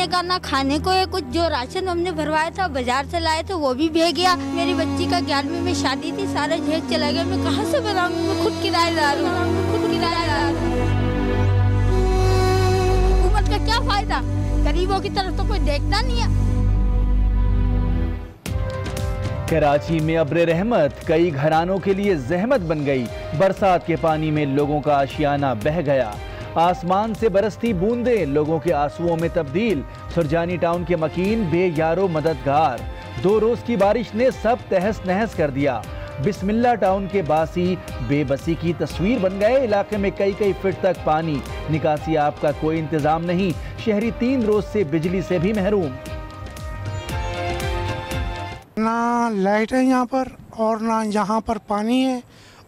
पीने का ना खाने को है कुछ। जो राशन हमने भरवाया था बाजार से लाए थे वो भी भे गया। मेरी बच्ची का 11वीं में शादी थी, सारे झेज चला गया। मैं कहाँ से बनाऊंगी, मैं खुद किराएदार हूँ, खुद किराएदार हूँ। हुकूमत का क्या फायदा, गरीबों की तरफ तो कोई देखता नहीं है। कराची में अब्र रहमत कई घरानों के लिए जहमत बन गई। बरसात के पानी में लोगों का आशियाना बह गया। आसमान से बरसती बूंदें लोगों के आंसुओं में तब्दील। सुरजानी टाउन के मकीन बेयारो मददगार। 2 रोज की बारिश ने सब तहस नहस कर दिया। बिस्मिल्ला टाउन के बासी बेबसी की तस्वीर बन गए। इलाके में कई फीट तक पानी, निकासी आप का कोई इंतजाम नहीं। शहरी 3 रोज से बिजली से भी महरूम। ना लाइट है यहाँ पर और ना यहाँ पर पानी है,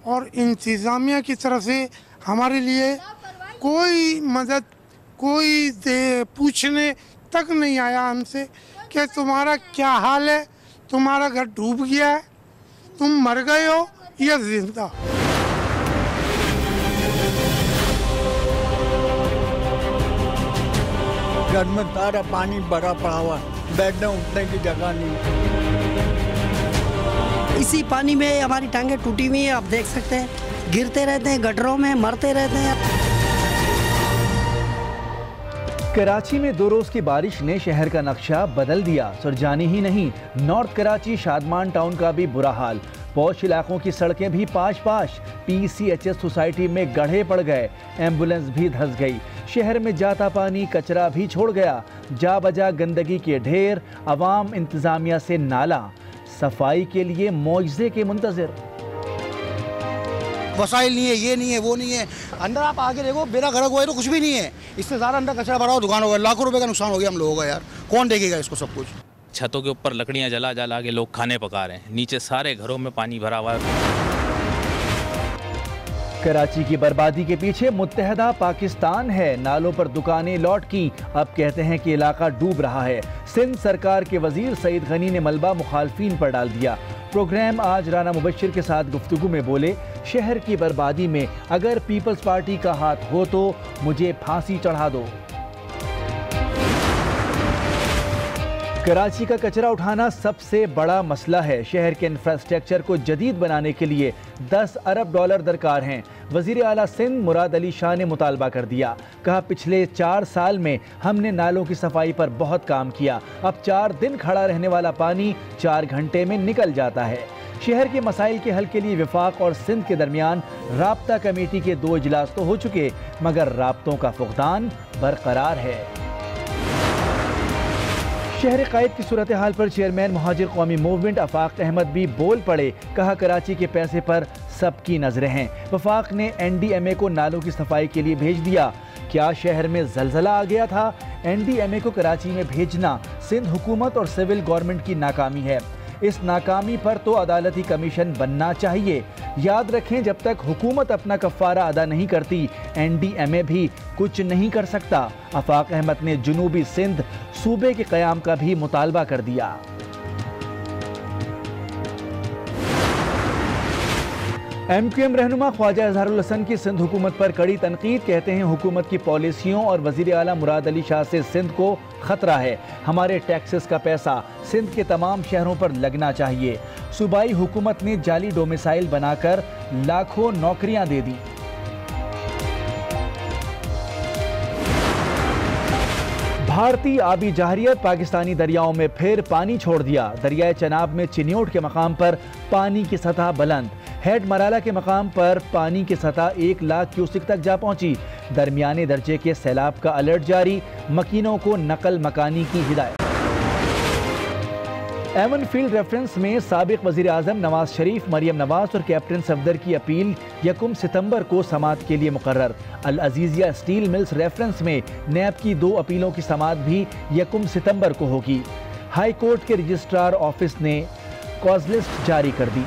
और इंतज़ामिया की तरफ से हमारे लिए कोई मदद, कोई पूछने तक नहीं आया हमसे कि तुम्हारा क्या हाल है, तुम्हारा घर डूब गया है, तुम मर गए हो या जिंदा। घर में सारा पानी भरा पड़ा हुआ, बैठने उठने की जगह नहीं। इसी पानी में हमारी टांगे टूटी हुई है, आप देख सकते हैं। गिरते रहते हैं गड्ढरों में, मरते रहते हैं। कराची में 2 रोज की बारिश ने शहर का नक्शा बदल दिया। सुरजानी ही नहीं, नॉर्थ कराची शादमान टाउन का भी बुरा हाल। पौश इलाकों की सड़कें भी पाश। PCHS सोसाइटी में गड्ढे पड़ गए। एम्बुलेंस भी धंस गई। शहर में जाता पानी कचरा भी छोड़ गया। जा बजा गंदगी के ढेर। अवाम इंतजामिया से नाला। सफाई के लिए मौजज़े के मुंतज़िर। वसाइल नहीं है, ये नहीं है, वो नहीं है। अंदर आप आगे देखो, बेरा गरक हुआ है तो कुछ भी नहीं है। इससे ज़्यादा अंदर कचरा भरा हो, दुकानों का लाखों रुपए का नुकसान हो गया हम लोगों का। यार कौन देखेगा इसको सब कुछ। छतों के ऊपर लकड़ियां जला जला के लोग खाने पका रहे हैं। नीचे सारे घरों में पानी भरा हुआ है। कराची की बर्बादी के पीछे मुत्तहदा पाकिस्तान है। नालों पर दुकानें लौट की। अब कहते हैं कि इलाका डूब रहा है। सिंध सरकार के वजीर सईद गनी ने मलबा मुखालफीन पर डाल दिया। प्रोग्राम आज राना मुबश्शिर के साथ गुफ्तगू में बोले, शहर की बर्बादी में अगर पीपल्स पार्टी का हाथ हो तो मुझे फांसी चढ़ा दो। कराची का कचरा उठाना सबसे बड़ा मसला है। शहर के इंफ्रास्ट्रक्चर को जदीद बनाने के लिए $10 अरब दरकार हैं। वज़ीर आला सिंध मुराद अली शाह ने मुतालबा कर दिया। कहा, पिछले 4 साल में हमने नालों की सफाई पर बहुत काम किया। अब 4 दिन खड़ा रहने वाला पानी 4 घंटे में निकल जाता है। शहर के मसाइल के हल के लिए वफाक और सिंध के दरमियान राब्ता कमेटी के 2 इजलास तो हो चुके, मगर राब्तों का फुकदान बरकरार है। शहर कायद की सूरत हाल पर चेयरमैन मुहाजिर कौमी मूवमेंट आफाक अहमद भी बोल पड़े। कहा, कराची के पैसे पर सबकी नजरें हैं। वफाक ने NDMA को नालों की सफाई के लिए भेज दिया। क्या शहर में जलजला आ गया था? NDMA को कराची में भेजना सिंध हुकूमत और सिविल गवर्नमेंट की नाकामी है। इस नाकामी पर तो अदालती कमीशन बनना चाहिए। याद रखें, जब तक हुकूमत अपना कफ़ारा अदा नहीं करती, NDMA भी कुछ नहीं कर सकता। आफाक अहमद ने जुनूबी सिंध सूबे के क़याम का भी मुतालबा कर दिया। MQM रहनुमा ख्वाजा इजहारुल हसन की सिंध हुकूमत पर कड़ी तनकीद। कहते हैं, हुकूमत की पॉलिसियों और वज़ीर आला मुराद अली शाह से सिंध को खतरा है। हमारे टैक्सेस का पैसा सिंध के तमाम शहरों पर लगना चाहिए। सूबाई हुकूमत ने जाली डोमिसाइल बनाकर लाखों नौकरियां दे दी। भारतीय आबी जहरियत पाकिस्तानी दरियाओं में फिर पानी छोड़ दिया। दरियाए चनाब में चिन्योट के मकाम पर पानी की सतह बुलंद। हेड मराला के मकाम पर पानी की सतह 1 लाख क्यूसिक तक जा पहुंची। दरमियाने दर्जे के सैलाब का अलर्ट जारी। मकीनों को नकल मकानी की हिदायत। एवन फील्ड रेफरेंस में साबिक वजीर आजम नवाज शरीफ, मरियम नवाज और कैप्टन सफदर की अपील 1 सितंबर को समाअत के लिए मुकर्रर। अल अजीजिया स्टील मिल्स रेफरेंस में नैब की 2 अपीलों की समाअत भी 1 सितंबर को होगी। हाई कोर्ट के रजिस्ट्रार ऑफिस ने कॉज लिस्ट जारी कर दी।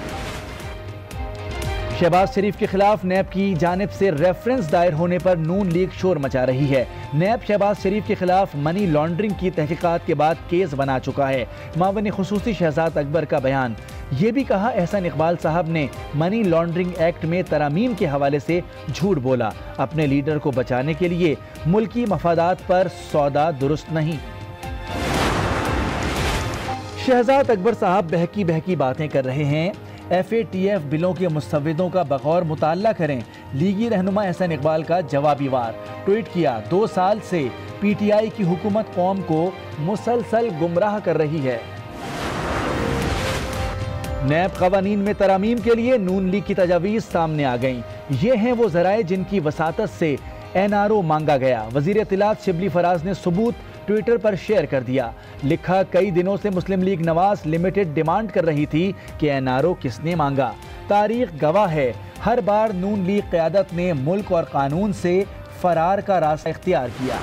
शहबाज शरीफ के खिलाफ नैब की जानिब से रेफरेंस दायर होने पर नून लीग शोर मचा रही है। नैब शहबाज शरीफ के खिलाफ मनी लॉन्ड्रिंग की तहकीकात के बाद केस बना चुका है। मावनी खुसूसी शहजाद अकबर का बयान। ये भी कहा, एहसन इकबाल साहब ने मनी लॉन्ड्रिंग एक्ट में तरमीम के हवाले से झूठ बोला। अपने लीडर को बचाने के लिए मुल्की मफादात पर सौदा दुरुस्त नहीं। शहजाद अकबर साहब बहकी बहकी बातें कर रहे हैं। FATF बिलों के मुस्तविदों का बगौर मुताल्ला करें। लीगी रहनुमा एहसन इकबाल का जवाबी वार। ट्वीट किया, 2 साल से PTI की हुकूमत कौम को मुसलसल गुमराह कर रही है। नैब कवानीन में तरामीम के लिए नून लीग की तजावीज़ सामने आ गईं। ये हैं वो ज़राए जिनकी वसातत से NRO मांगा गया। वज़ीर इत्तलात शिबली फराज ने सबूत ट्विटर पर शेयर कर दिया। लिखा, कई दिनों से मुस्लिम लीग नवाज लिमिटेड डिमांड कर रही थी कि NRO किसने मांगा। तारीख गवाह है, हर बार नून लीग क़यादत ने मुल्क और कानून से फरार का रास्ता इख्तियार किया।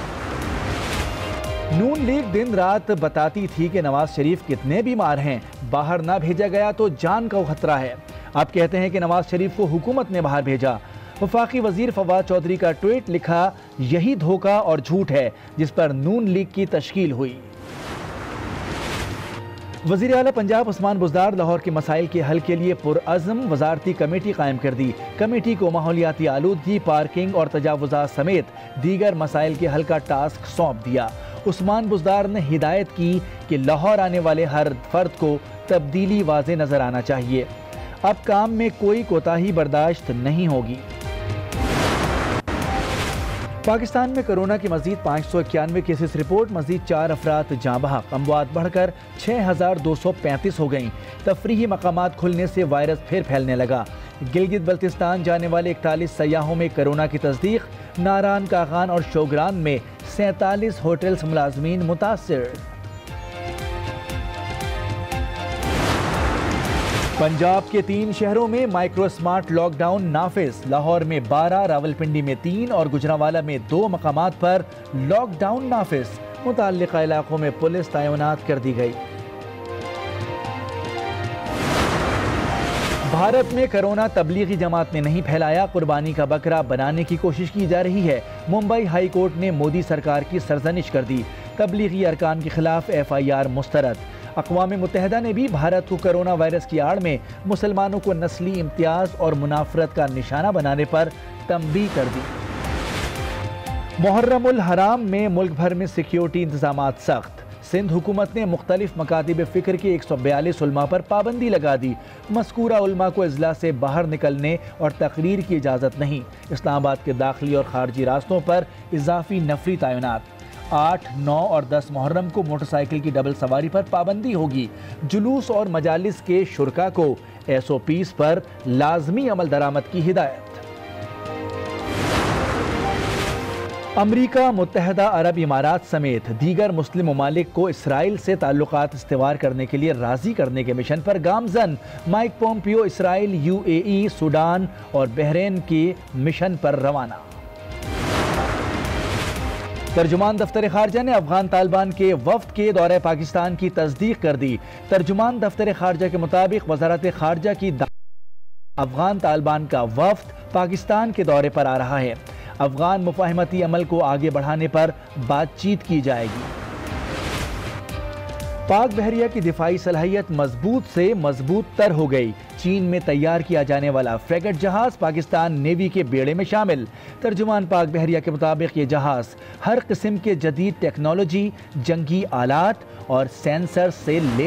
नून लीग दिन रात बताती थी कि नवाज शरीफ कितने बीमार हैं, बाहर ना भेजा गया तो जान का खतरा है। अब कहते हैं कि नवाज शरीफ को हुकूमत ने बाहर भेजा। वफाकी वजीर फवाद चौधरी का ट्वीट, लिखा, यही धोखा और झूठ है जिस पर नून लीग की तश्कील हुई। वज़ीर आला पंजाब उस्मान बुज़दार लाहौर के मसाइल के हल के लिए पुरअज़्म वज़ारती कमेटी कायम कर दी। कमेटी को माहौलियाती आलूदगी, पार्किंग और तजावुज़ात समेत दीगर मसाइल के हल का टास्क सौंप दिया। उस्मान बुज़दार ने हिदायत की कि लाहौर आने वाले हर फर्द को तब्दीली वाज़े नज़र आना चाहिए। अब काम में कोई कोताही बर्दाश्त नहीं होगी। पाकिस्तान में कोरोना की मजीद 591 केसेस रिपोर्ट। मजीद 4 अफराद जाँ बहक। अमवात बढ़कर 6235 हो गईं। तफरीही मकामात खुलने से वायरस फिर फैलने लगा। गिलगित बल्तिस्तान जाने वाले 41 सयाहों में कोरोना की तस्दीक। नारान, कागान और शोगरान में 47 होटल्स मुलाजमीन मुतासिर। पंजाब के 3 शहरों में माइक्रो स्मार्ट लॉकडाउन नाफिज। लाहौर में 12, रावलपिंडी में 3 और गुजरांवाला में 2 मकामात पर लॉकडाउन नाफिज। मुताल्लिका इलाकों में पुलिस तैनात कर दी गई। भारत में कोरोना तबलीगी जमात ने नहीं फैलाया। कुर्बानी का बकरा बनाने की कोशिश की जा रही है। मुंबई हाई कोर्ट ने मोदी सरकार की सरजनिश कर दी। तबलीगी अरकान के खिलाफ FIR मुस्तरद। अक़वाम मुत्तहिदा ने भी भारत को कोरोना वायरस की आड़ में मुसलमानों को नस्ली इम्तियाज और मुनाफरत का निशाना बनाने पर तंबीह कर दी। मुहर्रम उल हराम में मुल्क भर में सिक्योरिटी इंतजामात सख्त। सिंध हुकूमत ने मुख्तलिफ मकातिब फ़िक्र के 142 उलमा पर पाबंदी लगा दी। मज़कूरा उलमा को इजला से बाहर निकलने और तकरीर की इजाज़त नहीं। इस्लामाबाद के दाखिली और खारजी रास्तों पर इजाफी नफरी तैनात। 8, 9 और 10 मुहर्रम को मोटरसाइकिल की डबल सवारी पर पाबंदी होगी। जुलूस और मजालिस के शुरका को SOPs पर लाजमी अमल दरामद की हिदायत। अमरीका, मुत्तहदा अरब इमारात समेत दीगर मुस्लिम ममालिक को इसराइल से ताल्लुकात इस्तेवार करने के लिए राजी करने के मिशन पर गामजन। Mike Pompeo Israel, UAE, Sudan और बहरीन के मिशन पर रवाना। तर्जुमान दफ्तर खारजा ने अफगान तालिबान के वफ्द के दौरे पाकिस्तान की तस्दीक कर दी। तर्जुमान दफ्तर खारजा के मुताबिक वजारत खारजा की अफगान तालिबान का वफ्द पाकिस्तान के दौरे पर आ रहा है। अफगान मुफाहमती अमल को आगे बढ़ाने पर बातचीत की जाएगी। पाक बहरिया की दिफाई सलाहियत मजबूत से मजबूत तर हो गई। चीन में तैयार किया जाने वाला फ्रेगेट जहाज पाकिस्तान नेवी के बेड़े में शामिल। तर्जुमान पाक बहरिया के मुताबिक ये जहाज हर किस्म के जदीद टेक्नोलॉजी, जंगी आलात और सेंसर से ले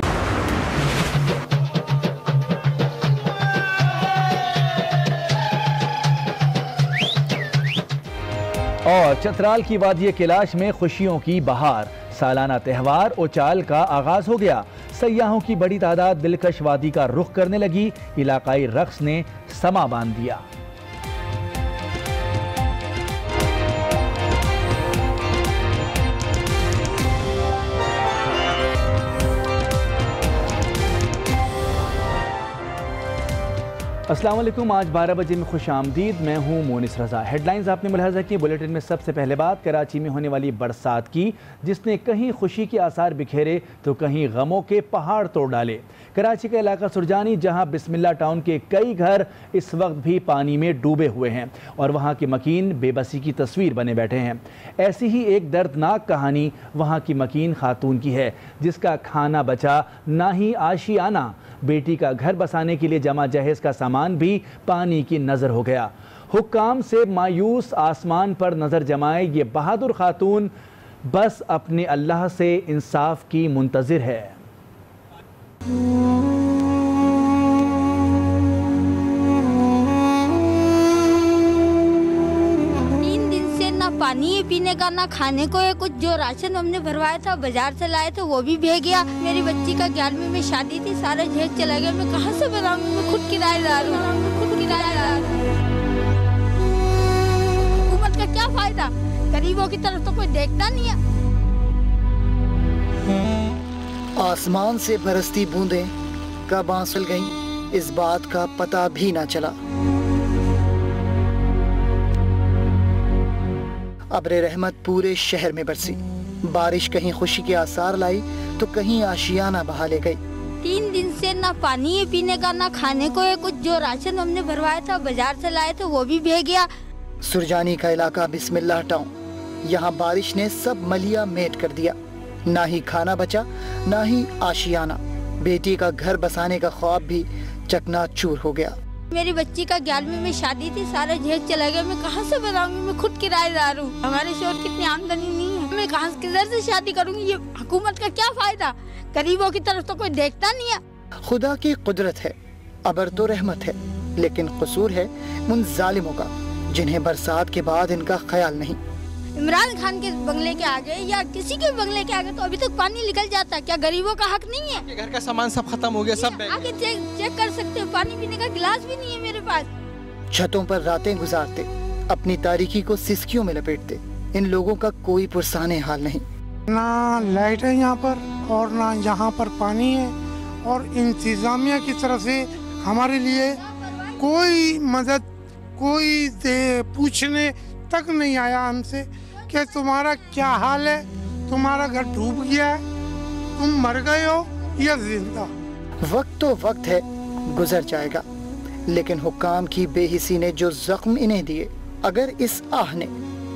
और चतराल की वादी कैलाश में खुशियों की बहार। सालाना त्यौहार ओचाल का आगाज हो गया। सयाहों की बड़ी तादाद दिलकश वादी का रुख करने लगी। इलाकाई रक्स ने समा बांध दिया। अस्सलाम वालेकुम। आज 12 बजे में खुश आमदीद। मैं हूँ मोनिस रजा। हेडलाइंस आपने मुलाहजा की। बुलेटिन में सबसे पहले बात कराची में होने वाली बरसात की, जिसने कहीं खुशी के आसार बिखेरे तो कहीं गमों के पहाड़ तोड़ डाले। कराची का इलाका सुरजानी, जहाँ बिस्मिल्ला टाउन के कई घर इस वक्त भी पानी में डूबे हुए हैं और वहाँ के मकीन बेबसी की तस्वीर बने बैठे हैं। ऐसी ही एक दर्दनाक कहानी वहाँ की मकीन खातून की है, जिसका खाना बचा ना ही आशियाना। बेटी का घर बसाने के लिए जमा जहेज का सामान भी पानी की नज़र हो गया। हुक्काम से मायूस आसमान पर नज़र जमाए ये बहादुर खातून बस अपने अल्लाह से इंसाफ की मुंतज़िर है। पानी है पीने का, ना खाने को है कुछ। जो राशन हमने भरवाया था बाजार से लाए थे वो भी बह गया। मेरी बच्ची का 11वीं में शादी थी, सारे झेक चला गया। मैं कहाँ से बनाऊंगी? मैं खुद किराएदार हूँ, हुकूमत का क्या फायदा? गरीबों की तरफ तो कोई देखता नहीं है। आसमान से बरसती बूंदें कब आंसुल गईं, इस बात का पता भी ना चला। अब्रे रहमत पूरे शहर में बरसी। बारिश कहीं खुशी के आसार लाई तो कहीं आशियाना बहा ले गई। 3 दिन से ना पानी है पीने का, ना खाने को है कुछ। जो राशन हमने भरवाया था बाजार से लाए थे वो भी बह गया। सुरजानी का इलाका बिस्मिल्लाह टाउन, यहाँ बारिश ने सब मलिया मेट कर दिया। ना ही खाना बचा, ना ही आशियाना। बेटी का घर बसाने का ख्वाब भी चकनाचूर हो गया। मेरी बच्ची का 11वीं में शादी थी, सारे झेक चला गया। मैं कहाँ से बनाऊंगी? मैं खुद किराएदार हूँ। हमारे शोर कितनी आमदनी नहीं है, मैं कहाँ किधर से शादी करूंगी? ये हुकूमत का क्या फायदा? गरीबों की तरफ तो कोई देखता नहीं है। खुदा की कुदरत है, अबर तो रहमत है, लेकिन कसूर है उन जालिमों का जिन्हें बरसात के बाद इनका ख्याल नहीं। इमरान खान के बंगले के आगे या किसी के बंगले के आगे तो अभी तक पानी निकल जाता है। क्या गरीबों का हक नहीं है? घर का सामान सब खत्म हो गया, सब आगे चेक कर सकते हो। पानी पीने का गिलास भी नहीं है मेरे पास। छतों पर रातें गुजारते, अपनी तारीकी को सिसकियों में लपेटते इन लोगों का कोई पुरसाने हाल नहीं। ना लाइट है यहाँ पर और ना यहाँ पर पानी है, और इंतजामिया की तरफ से हमारे लिए कोई मदद, कोई पूछने तक नहीं आया हमसे कि तुम्हारा क्या हाल है, तुम्हारा घर डूब गया है, तुम मर गए हो या जिंदा। वक्त तो वक्त है, गुजर जाएगा, लेकिन हुक्काम की बेहिसी ने जो जख्म इन्हें दिए, अगर इस आह ने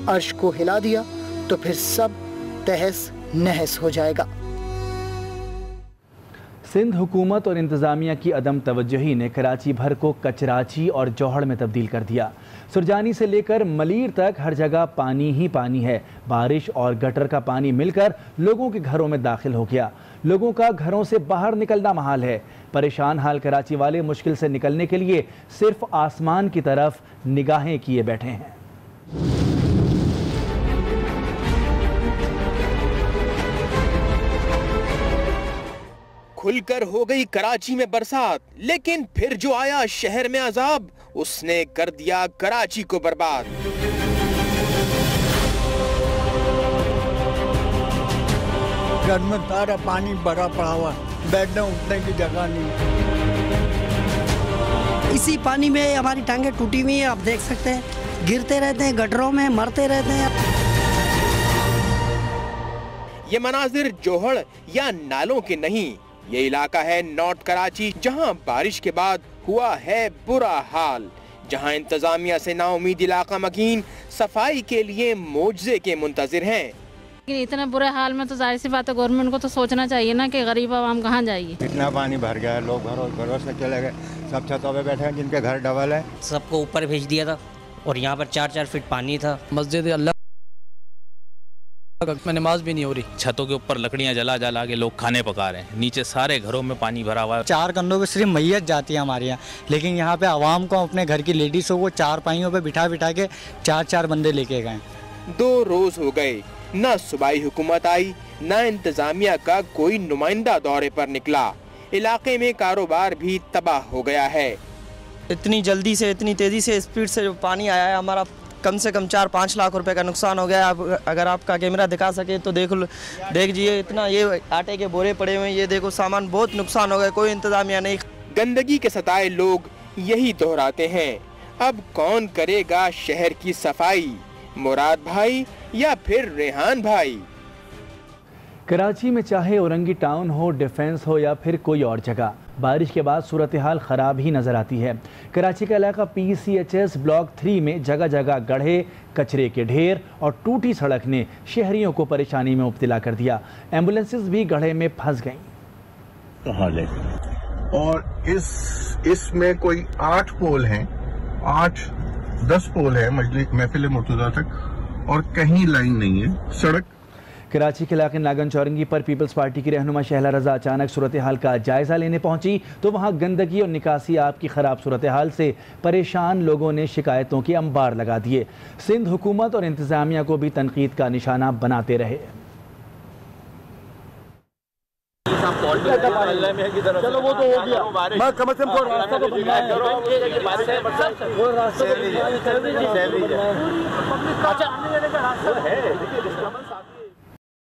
अर्श को हिला दिया तो फिर सब तहस नहस हो जाएगा। सिंध हुकूमत और इंतज़ामिया की अदम तवज्जुही ने कराची भर को कचराची और जौहड़ में तब्दील कर दिया। सुरजानी से लेकर मलीर तक हर जगह पानी ही पानी है। बारिश और गटर का पानी मिलकर लोगों के घरों में दाखिल हो गया। लोगों का घरों से बाहर निकलना महाल है। परेशान हाल कराची वाले मुश्किल से निकलने के लिए सिर्फ आसमान की तरफ निगाहें किए बैठे हैं। खुलकर हो गई कराची में बरसात, लेकिन फिर जो आया शहर में अजाब, उसने कर दिया कराची को बर्बाद। घर में सारा पानी भरा पड़ा हुआ, बैठने उठने की जगह नहीं। इसी पानी में हमारी टांगे टूटी हुई है, आप देख सकते हैं। गिरते रहते हैं गटरों में, मरते रहते हैं। ये मनाजिर जोहड़ या नालों के नहीं, ये इलाका है नॉर्थ कराची, जहां बारिश के बाद हुआ है बुरा हाल, जहां इंतजामिया से नाउमीद इलाका मकीन सफाई के लिए मोजज़े के मुंतजिर हैं। लेकिन इतना बुरे हाल में तो जाहिर सी बात है गवर्नमेंट को तो सोचना चाहिए ना कि गरीब आवाम कहाँ जाएगी। इतना पानी भर गया है, लोग घरों से चले गए, सब छतों पे बैठे हैं जिनके घर डबल है। सबको ऊपर भेज दिया था और यहाँ पर 4-4 फीट पानी था। मस्जिद अल्लाह में नमाज भी नहीं हो रही। छतों के ऊपर लकड़ियां जला जला के लोग खाने पका रहे हैं। नीचे सारे घरों में पानी भरा हुआ है। 4 कंधों पे सिर्फ मैयत जाती है हमारे यहाँ, लेकिन यहाँ पे आवाम को, अपने घर की लेडीज़ों को 4 पाइयों पे बिठा बिठा के 4-4 बंदे लेके गए। 2 रोज हो गए, न सूबाई हुकूमत आई, न इंतजामिया का कोई नुमाइंदा दौरे पर निकला। इलाके में कारोबार भी तबाह हो गया है। इतनी जल्दी से, इतनी तेजी से, स्पीड से जो पानी आया है, हमारा कम से कम 4-5 लाख रुपए का नुकसान हो गया। आप अगर आपका कैमरा दिखा सके तो देख लीजिए, इतना ये आटे के बोरे पड़े हुए हैं, ये देखो सामान, बहुत नुकसान हो गया। कोई इंतजामिया नहीं। गंदगी के सताए लोग यही दोहराते हैं। अब कौन करेगा शहर की सफाई, मुराद भाई या फिर रेहान भाई? कराची में चाहे औरंगी टाउन हो, डिफेंस हो या फिर कोई और जगह, बारिश के बाद सूरत हाल ख़राब ही नज़र आती है। कराची का इलाका PCHS ब्लॉक 3 में जगह जगह गड्ढे, कचरे के ढेर और टूटी सड़क ने शहरियों को परेशानी में मुब्तला कर दिया। एम्बुलेंसेस भी गड्ढे में फंस गईं। हाल है, और इसमें कोई 8 पोल हैं, 8-10 पोल है महफिल मुर्तज़ा तक, और कहीं लाइन नहीं है। सड़क कराची के इलाके नागन चौरंगी पर पीपल्स पार्टी की रहनुमा शहला रजा अचानक सूरत हाल का जायजा लेने पहुंची तो वहां गंदगी और निकासी आप की खराब सूरत हाल से परेशान लोगों ने शिकायतों के अंबार लगा दिए। सिंध हुकूमत और इंतजामिया को भी तनकीद का निशाना बनाते रहे। चलो वो तो हो गया, मैं कम से कम रास्ता तो बनवाया।